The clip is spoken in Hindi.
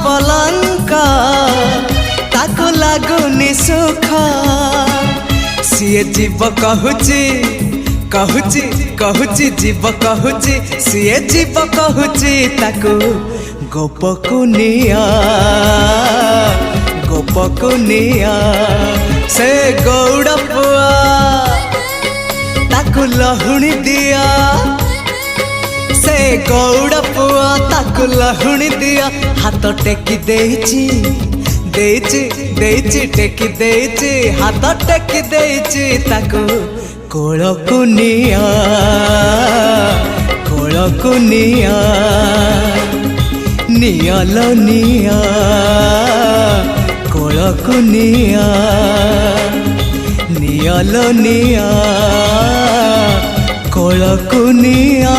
पलंक ताको लागुनी सुख सीए जीव कहूची कहूची कहूची जीव कहूची सीए जीव कहूची ताको गोपकुनिया गोपकुनिया से गौड़ पुआ ताको लहुणी दिया से गौड़ पुआ ताको लहुणी दिया हाथ टेकी देइची देइची देइची टेकी देइची हाथ टेकी देइची ताको कोलकुनिया कोलकुनिया नियाल निया कोलकुनिया नियाल निया कोलकुनिया।